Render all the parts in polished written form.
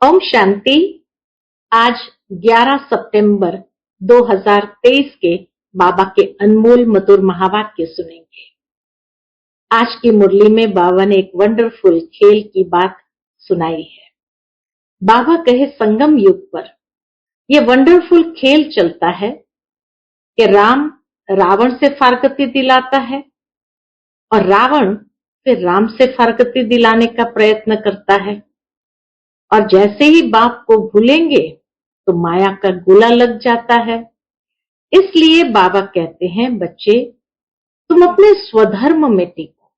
ओम शांति। आज 11 सितंबर 2023 के बाबा के अनमोल मधुर महावाक्य सुनेंगे। आज की मुरली में बाबा ने एक वंडरफुल खेल की बात सुनाई है। बाबा कहे संगम युग पर यह वंडरफुल खेल चलता है कि राम रावण से फारकती दिलाता है और रावण फिर राम से फारकती दिलाने का प्रयत्न करता है, और जैसे ही बाप को भूलेंगे तो माया का गोला लग जाता है। इसलिए बाबा कहते हैं, बच्चे तुम अपने स्वधर्म में टिको,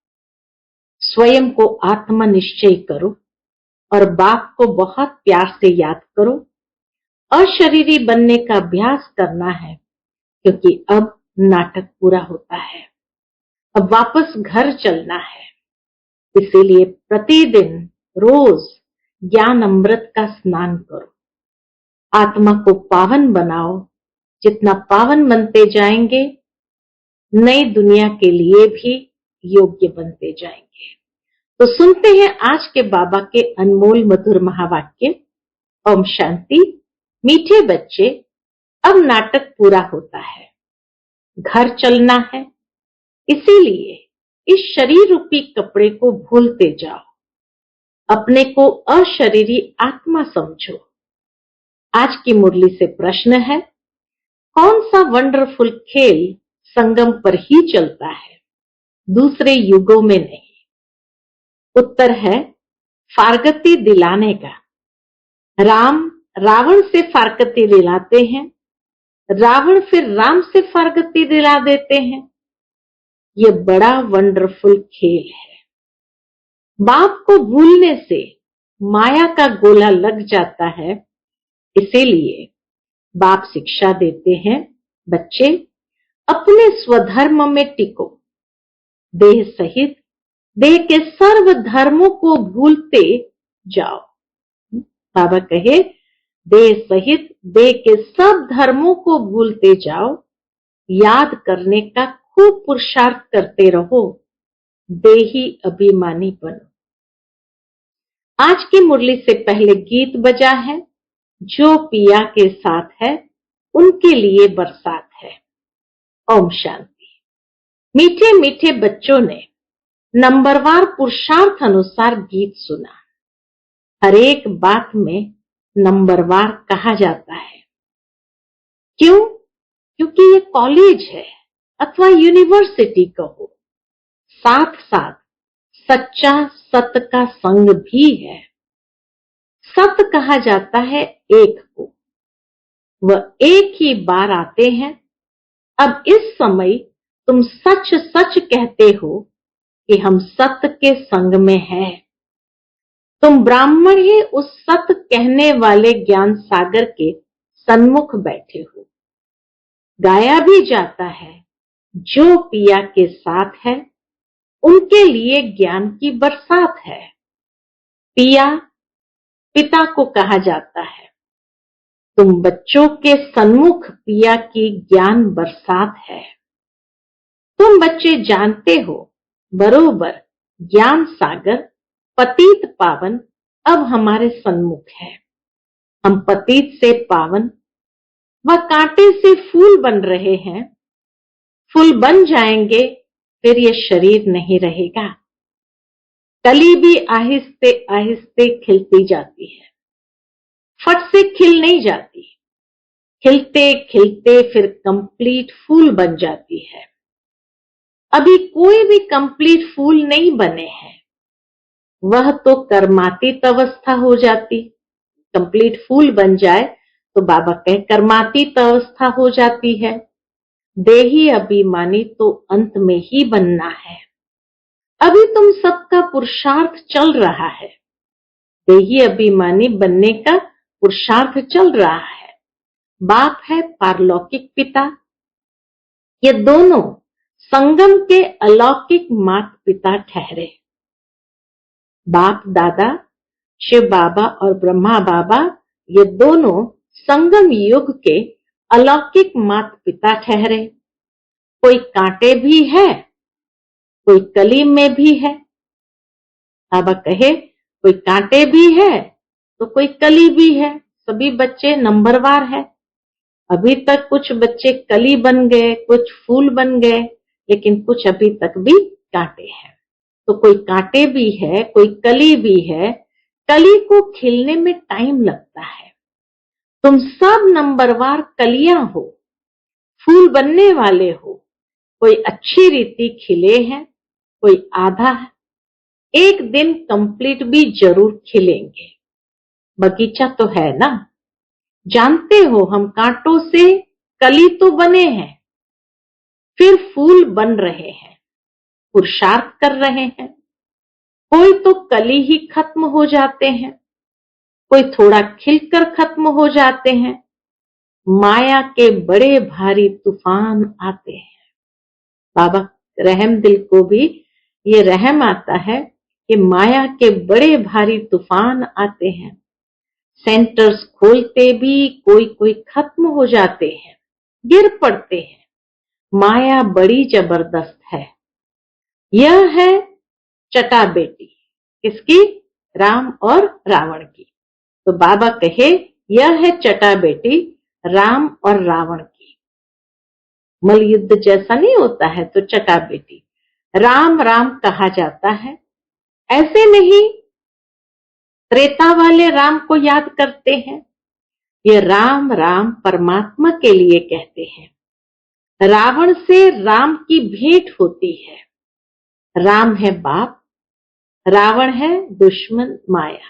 स्वयं को आत्मा निश्चय करो और बाप को बहुत प्यार से याद करो। अशरीरी बनने का अभ्यास करना है, क्योंकि अब नाटक पूरा होता है, अब वापस घर चलना है। इसीलिए प्रतिदिन रोज ज्ञान अमृत का स्नान करो, आत्मा को पावन बनाओ। जितना पावन बनते जाएंगे, नई दुनिया के लिए भी योग्य बनते जाएंगे। तो सुनते हैं आज के बाबा के अनमोल मधुर महावाक्य। ओम शांति। मीठे बच्चे, अब नाटक पूरा होता है, घर चलना है। इसीलिए इस शरीर रूपी कपड़े को भूलते जाओ, अपने को अशरीरी आत्मा समझो। आज की मुरली से प्रश्न है, कौन सा वंडरफुल खेल संगम पर ही चलता है, दूसरे युगों में नहीं? उत्तर है फारकती दिलाने का। राम रावण से फारकती दिलाते हैं, रावण फिर राम से फारकती दिला देते हैं। यह बड़ा वंडरफुल खेल है। बाप को भूलने से माया का गोला लग जाता है। इसीलिए बाप शिक्षा देते हैं, बच्चे अपने स्वधर्म में टिको, देह सहित देह के सर्व धर्मों को भूलते जाओ। बाबा कहे, देह सहित देह के सब धर्मों को भूलते जाओ, याद करने का खूब पुरुषार्थ करते रहो, देही अभिमानी बनो। आज की मुरली से पहले गीत बजा है, जो पिया के साथ है उनके लिए बरसात है। ओम शांति। मीठे मीठे बच्चों ने नंबरवार पुरुषार्थ अनुसार गीत सुना। हर एक बात में नंबरवार कहा जाता है। क्यों? क्योंकि ये कॉलेज है अथवा यूनिवर्सिटी कहो, साथ साथ सच्चा सत का संग भी है। सत कहा जाता है एक को, वह एक ही बार आते हैं। अब इस समय तुम सच सच कहते हो कि हम सत्य के संग में हैं। तुम ब्राह्मण ही उस सत्य कहने वाले ज्ञान सागर के सन्मुख बैठे हो। गाया भी जाता है, जो पिया के साथ है उनके लिए ज्ञान की बरसात है। पिया पिता को कहा जाता है। तुम बच्चों के सन्मुख पिया की ज्ञान बरसात है। तुम बच्चे जानते हो बरोबर ज्ञान सागर पतित पावन अब हमारे सन्मुख है। हम पतित से पावन व कांटे से फूल बन रहे हैं। फूल बन जाएंगे, फिर ये शरीर नहीं रहेगा। कली भी आहिस्ते आहिस्ते खिलती जाती है, फट से खिल नहीं जाती। खिलते खिलते फिर कंप्लीट फूल बन जाती है। अभी कोई भी कंप्लीट फूल नहीं बने हैं, वह तो कर्मातीत अवस्था हो जाती। कंप्लीट फूल बन जाए तो बाबा कहे कर्मातीत अवस्था हो जाती है। देही अभिमानी तो अंत में ही बनना है। अभी तुम सबका पुरुषार्थ चल रहा है, देही अभिमानी बनने का पुरुषार्थ चल रहा है। बाप है पारलौकिक पिता। ये दोनों संगम के अलौकिक माता पिता ठहरे। बाप दादा शिव बाबा और ब्रह्मा बाबा, ये दोनों संगम युग के अलौकिक माता पिता ठहरे। कोई कांटे भी है, कोई कली में भी है। बाबा कहे कोई कांटे भी है तो कोई कली भी है, सभी बच्चे नंबरवार है। अभी तक कुछ बच्चे कली बन गए, कुछ फूल बन गए, लेकिन कुछ अभी तक भी कांटे हैं। तो कोई कांटे भी है, कोई कली भी है। कली को खिलने में टाइम लगता है। तुम सब नंबरवार कलियां हो, फूल बनने वाले हो। कोई अच्छी रीति खिले हैं, कोई आधा है। एक दिन कंप्लीट भी जरूर खिलेंगे। बगीचा तो है ना, जानते हो हम कांटों से कली तो बने हैं, फिर फूल बन रहे हैं, पुरुषार्थ कर रहे हैं। कोई तो कली ही खत्म हो जाते हैं, कोई थोड़ा खिलकर खत्म हो जाते हैं। माया के बड़े भारी तूफान आते हैं। बाबा रहम दिल को भी ये रहम आता है कि माया के बड़े भारी तूफान आते हैं। सेंटर्स खोलते भी कोई कोई खत्म हो जाते हैं, गिर पड़ते हैं। माया बड़ी जबरदस्त है। यह है चटा बेटी, किसकी? राम और रावण की। तो बाबा कहे यह है चटा बेटी राम और रावण की। मल युद्ध जैसा नहीं होता है तो चटा बेटी। राम राम कहा जाता है, ऐसे नहीं त्रेता वाले राम को याद करते हैं। ये राम राम परमात्मा के लिए कहते हैं। रावण से राम की भेंट होती है। राम है बाप, रावण है दुश्मन माया।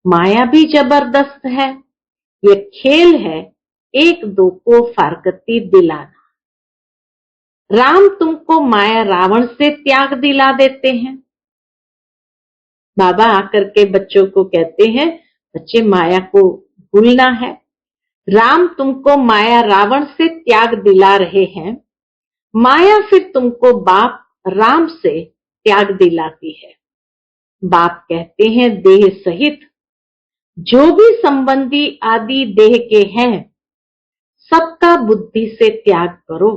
माया भी जबरदस्त है। ये खेल है एक दो को फारकती दिलाना। राम तुमको माया रावण से त्याग दिला देते हैं। बाबा आकर के बच्चों को कहते हैं, बच्चे माया को भूलना है। राम तुमको माया रावण से त्याग दिला रहे हैं। माया फिर तुमको बाप राम से त्याग दिलाती है। बाप कहते हैं देह सहित जो भी संबंधी आदि देह के हैं, सबका बुद्धि से त्याग करो।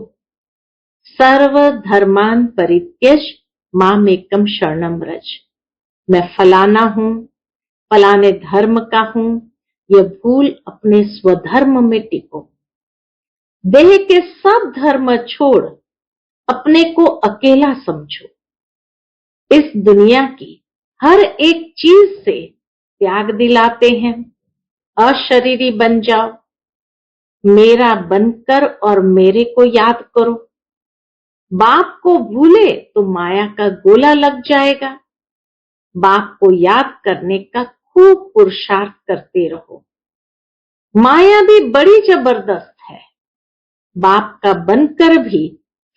सर्व धर्मान परित्यज मामेकम शरणम व्रज। मैं फलाना हूं, फलाने धर्म का हूं, यह भूल अपने स्वधर्म में टिको। देह के सब धर्म छोड़ अपने को अकेला समझो। इस दुनिया की हर एक चीज से त्याग दिलाते हैं। अशरीरी बन जाओ, मेरा बनकर और मेरे को याद करो। बाप को भूले तो माया का गोला लग जाएगा। बाप को याद करने का खूब पुरुषार्थ करते रहो। माया भी बड़ी जबरदस्त है। बाप का बनकर भी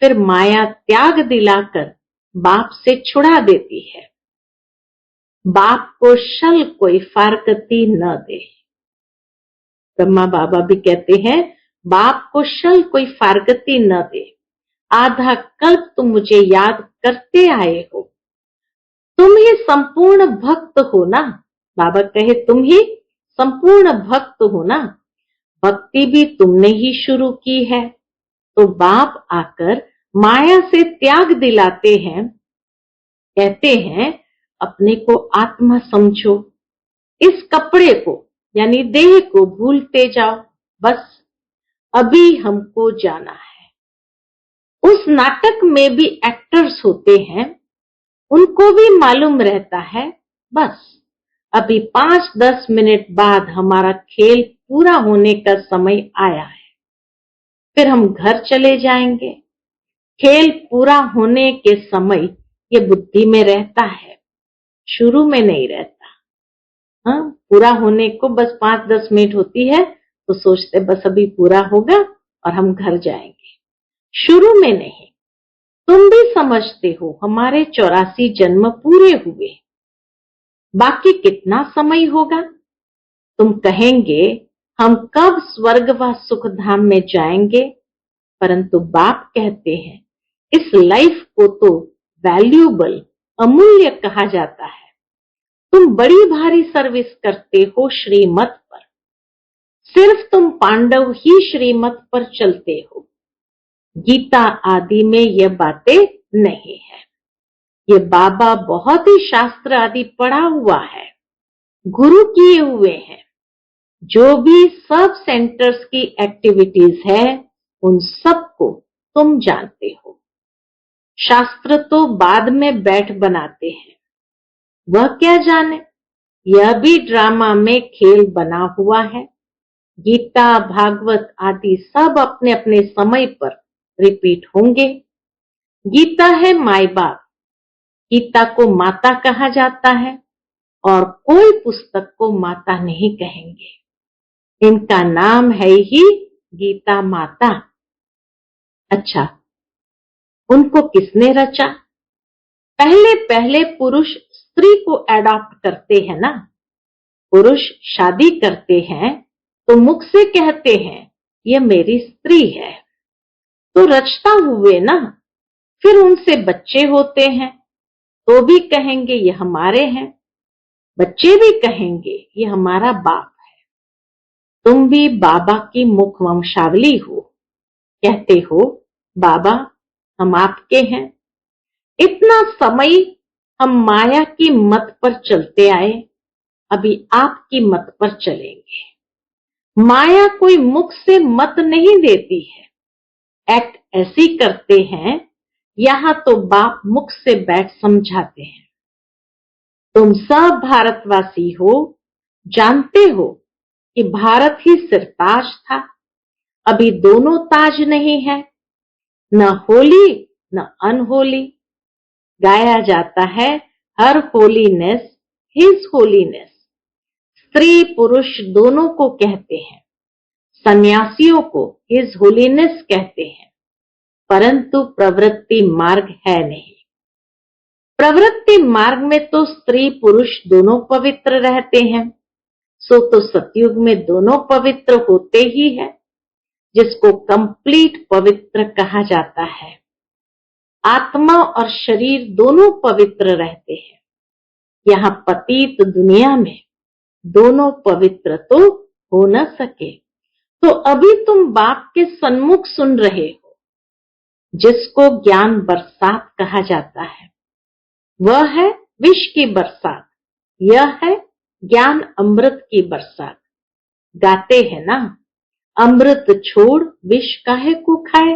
फिर माया त्याग दिलाकर बाप से छुड़ा देती है। बाप को शल कोई फारकती न दे। ब्रह्मा बाबा भी कहते हैं, बाप को शल कोई फारकती न दे। आधा कल्प तुम मुझे याद करते आए हो। तुम ही संपूर्ण भक्त हो ना। बाबा कहे तुम ही संपूर्ण भक्त हो ना। भक्ति भी तुमने ही शुरू की है। तो बाप आकर माया से त्याग दिलाते हैं। कहते हैं अपने को आत्मा समझो। इस कपड़े को यानी देह को भूलते जाओ। बस अभी हमको जाना है। उस नाटक में भी एक्टर्स होते हैं, उनको भी मालूम रहता है बस अभी 5-10 मिनट बाद हमारा खेल पूरा होने का समय आया है, फिर हम घर चले जाएंगे। खेल पूरा होने के समय ये बुद्धि में रहता है, शुरू में नहीं रहता। हाँ, पूरा होने को बस 5-10 मिनट होती है तो सोचते बस अभी पूरा होगा और हम घर जाएंगे, शुरू में नहीं। तुम भी समझते हो हमारे 84 जन्म पूरे हुए, बाकी कितना समय होगा। तुम कहेंगे हम कब स्वर्ग व सुख धाम में जाएंगे, परंतु बाप कहते हैं इस लाइफ को तो वैल्यूएबल अमूल्य कहा जाता है। तुम बड़ी भारी सर्विस करते हो श्रीमत पर, सिर्फ तुम पांडव ही श्रीमत पर चलते हो। गीता आदि में यह बातें नहीं है। ये बाबा बहुत ही शास्त्र आदि पढ़ा हुआ है, गुरु किए हुए हैं। जो भी सब सेंटर्स की एक्टिविटीज है उन सबको तुम जानते हो। शास्त्र तो बाद में बैठ बनाते हैं, वह क्या जाने, यह भी ड्रामा में खेल बना हुआ है। गीता, भागवत आदि सब अपने अपने समय पर रिपीट होंगे। गीता है माई बाप, गीता को माता कहा जाता है और कोई पुस्तक को माता नहीं कहेंगे। इनका नाम है ही गीता माता। अच्छा, उनको किसने रचा? पहले पहले पुरुष स्त्री को एडॉप्ट करते हैं ना। पुरुष शादी करते हैं तो मुख से कहते हैं ये मेरी स्त्री है, तो रचता हुए ना। फिर उनसे बच्चे होते हैं तो भी कहेंगे ये हमारे हैं, बच्चे भी कहेंगे ये हमारा बाप है। तुम भी बाबा की मुख वंशावली हो, कहते हो बाबा हम आपके हैं। इतना समय हम माया की मत पर चलते आए, अभी आपकी मत पर चलेंगे। माया कोई मुख से मत नहीं देती है, एक्ट ऐसी करते हैं। यहां तो बाप मुख से बैठ समझाते हैं। तुम सब भारतवासी हो, जानते हो कि भारत ही सिर ताज था, अभी दोनों ताज नहीं है, न होली न अनहोली। गाया जाता है हर होलीनेस हिज होलीनेस। स्त्री पुरुष दोनों को कहते हैं, सन्यासियों को हिज होलीनेस कहते हैं, परंतु प्रवृत्ति मार्ग है नहीं। प्रवृत्ति मार्ग में तो स्त्री पुरुष दोनों पवित्र रहते हैं, सो तो सतयुग में दोनों पवित्र होते ही है, जिसको कंप्लीट पवित्र कहा जाता है। आत्मा और शरीर दोनों पवित्र रहते हैं। यहाँ पतित दुनिया में दोनों पवित्र तो हो न सके। तो अभी तुम बाप के सन्मुख सुन रहे हो, जिसको ज्ञान बरसात कहा जाता है। वह है विष की बरसात, यह है ज्ञान अमृत की बरसात। गाते हैं ना, अमृत छोड़ विष काहे को खाए।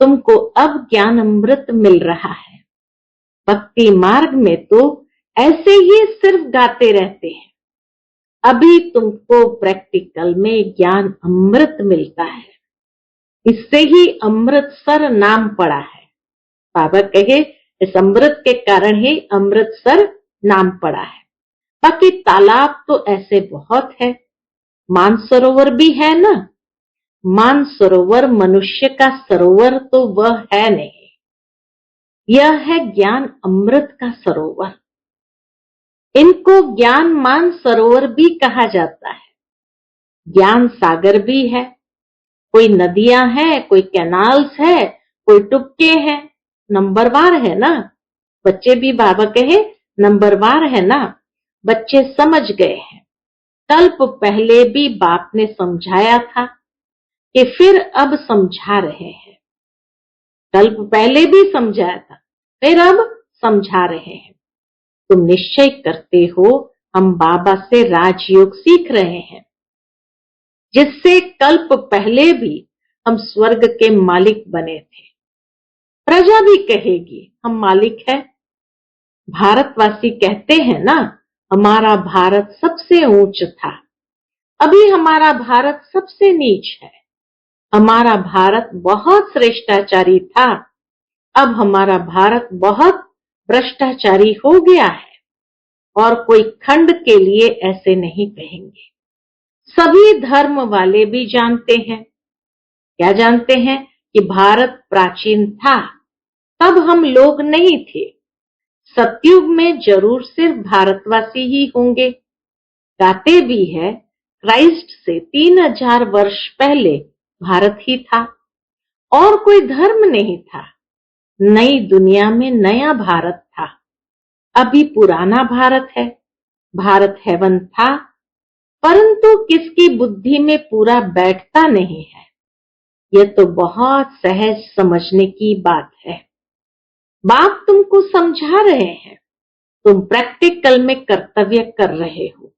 तुमको अब ज्ञान अमृत मिल रहा है। भक्ति मार्ग में तो ऐसे ही सिर्फ गाते रहते हैं, अभी तुमको प्रैक्टिकल में ज्ञान अमृत मिलता है। इससे ही अमृतसर नाम पड़ा है। बाबा कहे इस अमृत के कारण ही अमृतसर नाम पड़ा है। बाकी तालाब तो ऐसे बहुत है, मानसरोवर भी है ना। मानसरोवर मनुष्य का सरोवर तो वह है नहीं, यह है ज्ञान अमृत का सरोवर। इनको ज्ञान मान सरोवर भी कहा जाता है, ज्ञान सागर भी है। कोई नदियां हैं, कोई कैनाल्स है, कोई टुपके हैं, नंबरवार है ना। बच्चे भी बाबा कहे नंबरवार है ना, बच्चे समझ गए हैं। कल्प पहले भी बाप ने समझाया था कि फिर अब समझा रहे हैं। कल्प पहले भी समझाया था, फिर अब समझा रहे हैं। तुम निश्चय करते हो हम बाबा से राजयोग सीख रहे हैं, जिससे कल्प पहले भी हम स्वर्ग के मालिक बने थे। प्रजा भी कहेगी हम मालिक है। भारतवासी कहते हैं ना हमारा भारत सबसे ऊंच था, अभी हमारा भारत सबसे नीच है। हमारा भारत बहुत श्रेष्ठाचारी था, अब हमारा भारत बहुत भ्रष्टाचारी हो गया है। और कोई खंड के लिए ऐसे नहीं कहेंगे। सभी धर्म वाले भी जानते हैं। क्या जानते हैं कि भारत प्राचीन था, तब हम लोग नहीं थे। सतयुग में जरूर सिर्फ भारतवासी ही होंगे। गाते भी है क्राइस्ट से 3000 वर्ष पहले भारत ही था और कोई धर्म नहीं था। नई दुनिया में नया भारत था, अभी पुराना भारत है। भारत हेवन था, परंतु किसकी बुद्धि में पूरा बैठता नहीं है। यह तो बहुत सहज समझने की बात है। बाप तुमको समझा रहे हैं। तुम प्रैक्टिकल में कर्तव्य कर रहे हो।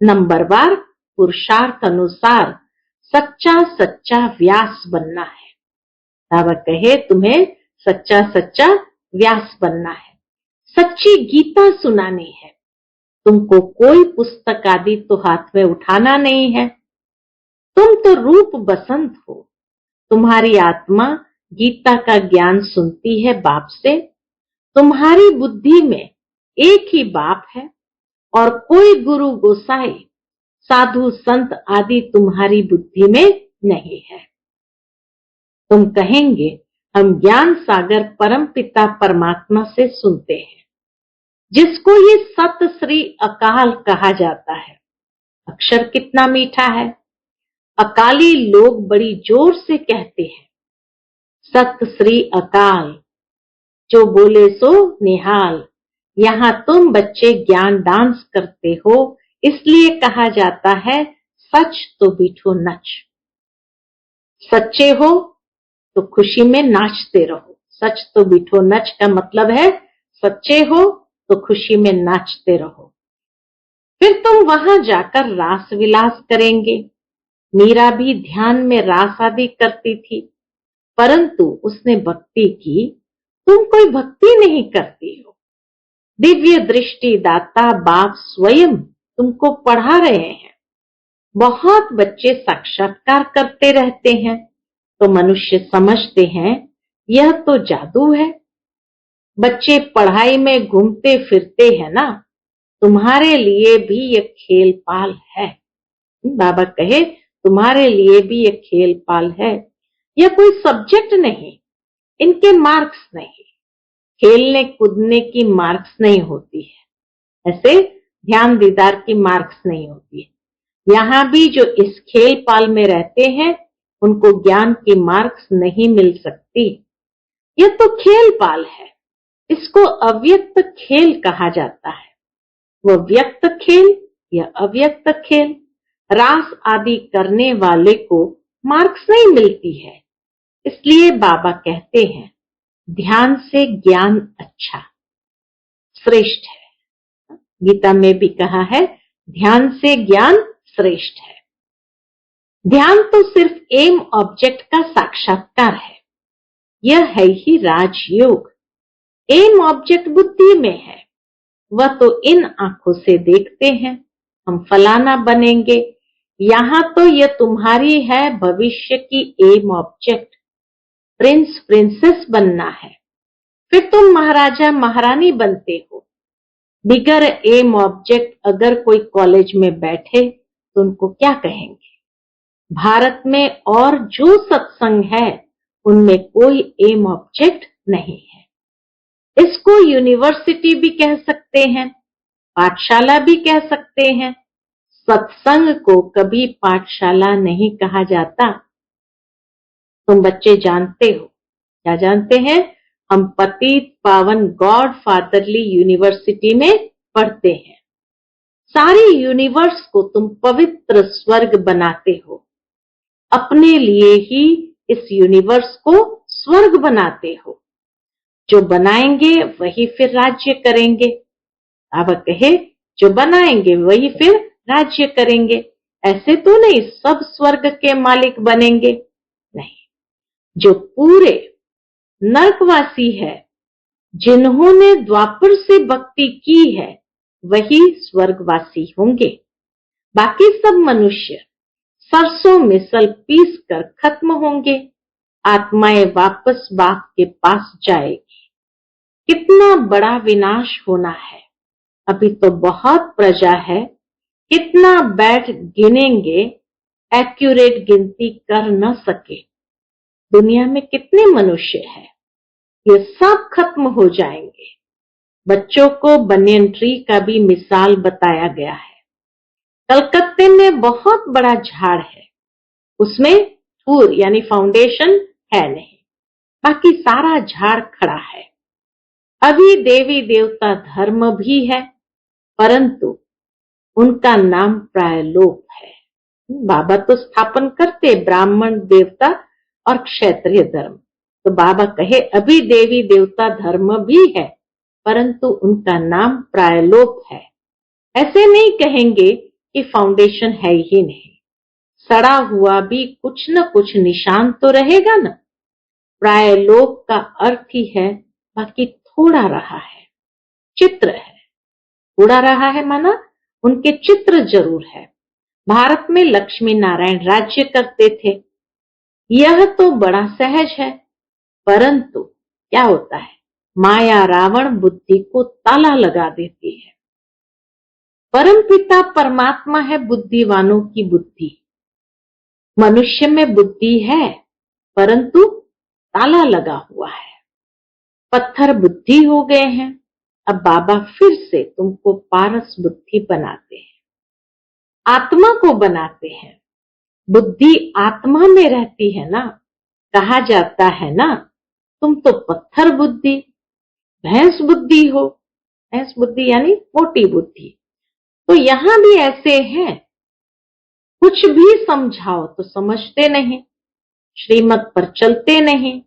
नंबरवार पुरुषार्थ अनुसार सच्चा सच्चा व्यास बनना है। बाबा कहे तुम्हें सच्चा सच्चा व्यास बनना है, सच्ची गीता सुनानी है। तुमको कोई पुस्तक आदि तो हाथ में उठाना नहीं है। तुम तो रूप बसंत हो। तुम्हारी आत्मा गीता का ज्ञान सुनती है बाप से। तुम्हारी बुद्धि में एक ही बाप है और कोई गुरु गोसाई साधु संत आदि तुम्हारी बुद्धि में नहीं है। तुम कहेंगे हम ज्ञान सागर परम पिता परमात्मा से सुनते हैं, जिसको ये सत श्री अकाल कहा जाता है। अक्षर कितना मीठा है। अकाली लोग बड़ी जोर से कहते हैं सत श्री अकाल, जो बोले सो निहाल। यहाँ तुम बच्चे ज्ञान डांस करते हो, इसलिए कहा जाता है सच तो बिठो नच। सच्चे हो तो खुशी में नाचते रहो। सच तो बिठो नच का मतलब है सच्चे हो तो खुशी में नाचते रहो। फिर तुम वहां जाकर रास विलास करेंगे। मीरा भी ध्यान में रास आदि करती थी, परंतु उसने भक्ति की, तुम कोई भक्ति नहीं करती हो। दिव्य दृष्टि दाता बाप स्वयं तुमको पढ़ा रहे हैं। बहुत बच्चे साक्षात्कार करते रहते हैं तो मनुष्य समझते हैं यह तो जादू है। बच्चे पढ़ाई में घूमते फिरते हैं ना, तुम्हारे लिए भी यह खेल पाल है। बाबा कहे तुम्हारे लिए भी यह खेल पाल है। यह कोई सब्जेक्ट नहीं, इनके मार्क्स नहीं। खेलने कूदने की मार्क्स नहीं होती है, ऐसे ध्यान दीदार की मार्क्स नहीं होती है। यहाँ भी जो इस खेल पाल में रहते हैं उनको ज्ञान की मार्क्स नहीं मिल सकती। यह तो खेल पाल है, इसको अव्यक्त खेल कहा जाता है। वह व्यक्त खेल या अव्यक्त खेल, रास आदि करने वाले को मार्क्स नहीं मिलती है। इसलिए बाबा कहते हैं ध्यान से ज्ञान अच्छा श्रेष्ठ है। गीता में भी कहा है ध्यान से ज्ञान श्रेष्ठ है। ध्यान तो सिर्फ एम ऑब्जेक्ट का साक्षात्कार है। यह है ही राजयोग। एम ऑब्जेक्ट बुद्धि में है। वह तो इन आंखों से देखते हैं हम फलाना बनेंगे। यहाँ तो यह तुम्हारी है भविष्य की एम ऑब्जेक्ट। प्रिंस प्रिंसेस बनना है। फिर तुम महाराजा महारानी बनते हो। बिगर एम ऑब्जेक्ट अगर कोई कॉलेज में बैठे तो उनको क्या कहेंगे? भारत में और जो सत्संग है उनमें कोई एम ऑब्जेक्ट नहीं है। इसको यूनिवर्सिटी भी कह सकते हैं, पाठशाला भी कह सकते हैं। सत्संग को कभी पाठशाला नहीं कहा जाता। तुम बच्चे जानते हो, क्या जानते हैं? हम पतित पावन गॉड फादरली यूनिवर्सिटी में पढ़ते हैं। सारी यूनिवर्स को तुम पवित्र स्वर्ग बनाते हो। अपने लिए ही इस यूनिवर्स को स्वर्ग बनाते हो। जो बनाएंगे वही फिर राज्य करेंगे। बाबा कहे जो बनाएंगे वही फिर राज्य करेंगे। ऐसे तो नहीं सब स्वर्ग के मालिक बनेंगे, नहीं। जो पूरे नरकवासी है, जिन्होंने द्वापर से भक्ति की है, वही स्वर्गवासी होंगे। बाकी सब मनुष्य सरसों मिसल पीस कर खत्म होंगे। आत्माएं वापस बाप के पास जाएगी। कितना बड़ा विनाश होना है। अभी तो बहुत प्रजा है, कितना बैठ गिनेंगे, एक्यूरेट गिनती कर न सके। दुनिया में कितने मनुष्य हैं, ये सब खत्म हो जाएंगे। बच्चों को बनियन ट्री का भी मिसाल बताया गया है। कलकत्ते में बहुत बड़ा झाड़ है, उसमें थूर यानी फाउंडेशन है नहीं, बाकी सारा झाड़ खड़ा है। अभी देवी देवता धर्म भी है, परंतु उनका नाम प्रायलोप है। बाबा तो स्थापन करते ब्राह्मण देवता और क्षत्रिय धर्म। तो बाबा कहे अभी देवी देवता धर्म भी है, परंतु उनका नाम प्रायलोक है। ऐसे नहीं कहेंगे कि फाउंडेशन है ही नहीं, सड़ा हुआ भी कुछ न कुछ निशान तो रहेगा ना। प्रायलोक का अर्थ ही है बाकी थोड़ा रहा है, चित्र है। थोड़ा रहा है माना उनके चित्र जरूर है। भारत में लक्ष्मी नारायण राज्य करते थे, यह तो बड़ा सहज है, परंतु क्या होता है, माया रावण बुद्धि को ताला लगा देती है। परमपिता परमात्मा है बुद्धिवानों की बुद्धि। मनुष्य में बुद्धि है परंतु ताला लगा हुआ है, पत्थर बुद्धि हो गए हैं। अब बाबा फिर से तुमको पारस बुद्धि बनाते हैं, आत्मा को बनाते हैं। बुद्धि आत्मा में रहती है ना। कहा जाता है ना, तुम तो पत्थर बुद्धि, भैंस बुद्धि हो। भैंस बुद्धि यानी मोटी बुद्धि। तो यहां भी ऐसे हैं, कुछ भी समझाओ तो समझते नहीं, श्रीमत पर चलते नहीं।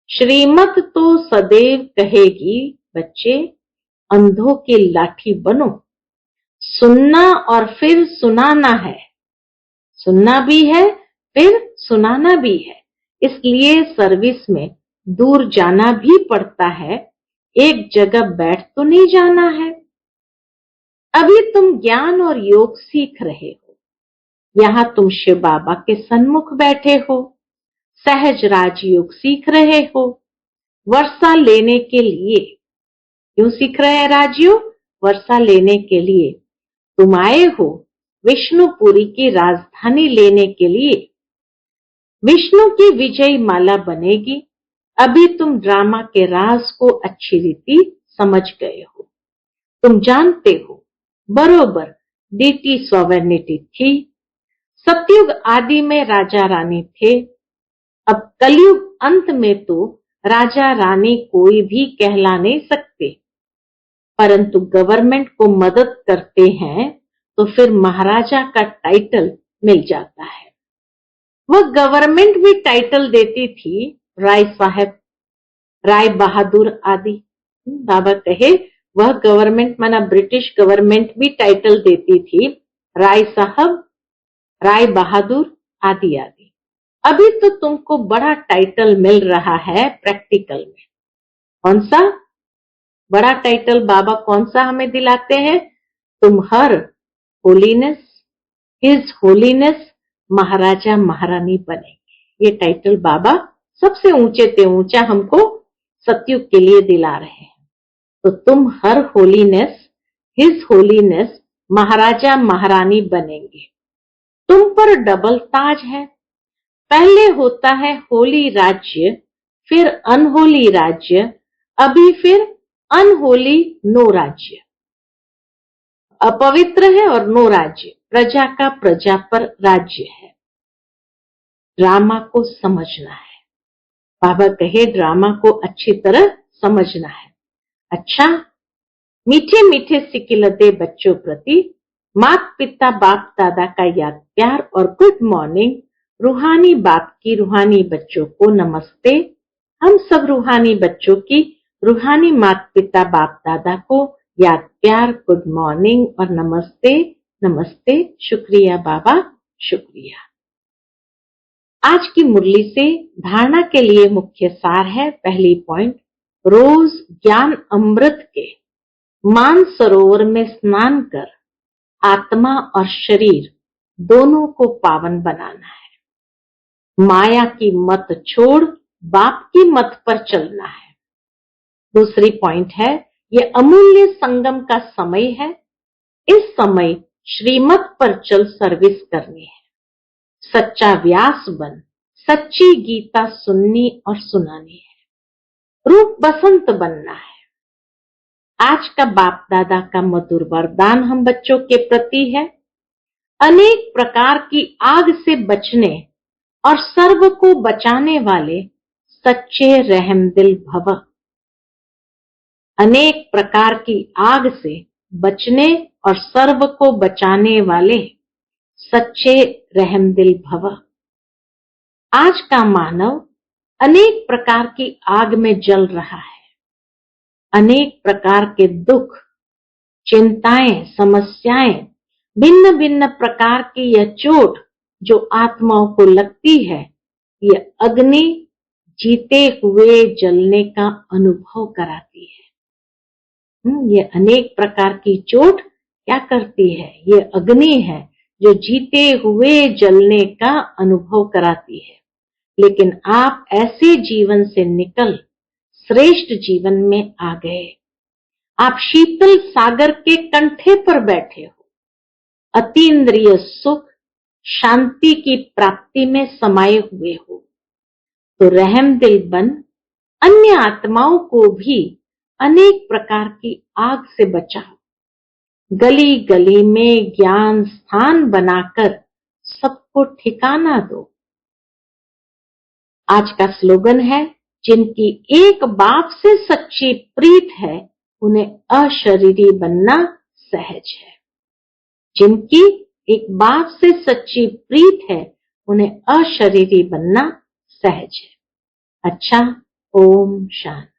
श्रीमत तो सदैव कहेगी, बच्चे अंधों की लाठी बनो। सुनना और फिर सुनाना है, सुनना भी है फिर सुनाना भी है। इसलिए सर्विस में दूर जाना भी पड़ता है, एक जगह बैठ तो नहीं जाना है। अभी तुम ज्ञान और योग सीख रहे हो, यहाँ तुम शिव बाबा के सन्मुख बैठे हो, सहज राजयोग सीख रहे हो। वर्षा लेने के लिए क्यों सीख रहे हैं राजयोग? वर्षा लेने के लिए। तुम आए हो विष्णुपुरी की राजधानी लेने के लिए। विष्णु की विजय माला बनेगी। अभी तुम ड्रामा के राज को अच्छी रीति समझ गए हो। तुम जानते हो बरोबर डीटी सॉवरेनिटी थी। सतयुग आदि में राजा रानी थे। अब कलयुग अंत में तो राजा रानी कोई भी कहला नहीं सकते, परंतु गवर्नमेंट को मदद करते हैं तो फिर महाराजा का टाइटल मिल जाता है। वह गवर्नमेंट भी टाइटल देती थी, राय साहब, राय बहादुर आदि। बाबा कहे वह गवर्नमेंट माना ब्रिटिश गवर्नमेंट भी टाइटल देती थी, राय साहब, राय बहादुर आदि आदि। अभी तो तुमको बड़ा टाइटल मिल रहा है प्रैक्टिकल में। कौन सा बड़ा टाइटल बाबा कौन सा हमें दिलाते हैं? तुम हर होलीनेस, हिज होलीनेस महाराजा महारानी बनेंगे। ये टाइटल बाबा सबसे ऊंचे से ऊंचा हमको सतयुग के लिए दिला रहे हैं। तो तुम हर होलीनेस, हिज होलीनेस महाराजा महारानी बनेंगे। तुम पर डबल ताज है। पहले होता है होली राज्य, फिर अनहोली राज्य, अभी फिर अनहोली नो राज्य। अपवित्र है और नो राज्य, प्रजा का प्रजा पर राज्य है। ड्रामा को समझना है। बाबा कहे ड्रामा को अच्छी तरह समझना है। अच्छा, मीठे मीठे सिकिलते बच्चों प्रति माता पिता बाप दादा का याद प्यार और गुड मॉर्निंग। रूहानी बाप की रूहानी बच्चों को नमस्ते। हम सब रूहानी बच्चों की रूहानी माता पिता बाप दादा को याद प्यार, गुड मॉर्निंग और नमस्ते। नमस्ते, शुक्रिया बाबा, शुक्रिया। आज की मुरली से धारणा के लिए मुख्य सार है। पहली पॉइंट, रोज ज्ञान अमृत के मान सरोवर में स्नान कर आत्मा और शरीर दोनों को पावन बनाना है। माया की मत छोड़ बाप की मत पर चलना है। दूसरी पॉइंट है, ये अमूल्य संगम का समय है। इस समय श्रीमत पर चल सर्विस करनी है। सच्चा व्यास बन सच्ची गीता सुननी और सुनानी है। रूप बसंत बनना है। आज का बाप दादा का मधुर वरदान हम बच्चों के प्रति है, अनेक प्रकार की आग से बचने और सर्व को बचाने वाले सच्चे रहमदिल भव। अनेक प्रकार की आग से बचने और सर्व को बचाने वाले सच्चे रहमदिल भव। आज का मानव अनेक प्रकार की आग में जल रहा है। अनेक प्रकार के दुख, चिंताएं, समस्याएं, भिन्न भिन्न प्रकार की यह चोट जो आत्माओं को लगती है, यह अग्नि जीते हुए जलने का अनुभव कराती है। ये अनेक प्रकार की चोट क्या करती है? ये अग्नि है जो जीते हुए जलने का अनुभव कराती है। लेकिन आप ऐसे जीवन से निकल श्रेष्ठ जीवन में आ गए। आप शीतल सागर के कंठे पर बैठे हो, अतीन्द्रिय सुख, शांति की प्राप्ति में समाये हुए हो। तो रहम दिल बन अन्य आत्माओं को भी अनेक प्रकार की आग से बचाओ। गली गली में ज्ञान स्थान बनाकर सबको ठिकाना दो। आज का स्लोगन है, जिनकी एक बाप से सच्ची प्रीत है, उन्हें अशरीरी बनना सहज है। जिनकी एक बाप से सच्ची प्रीत है, उन्हें अशरीरी बनना सहज है। अच्छा, ओम शांति।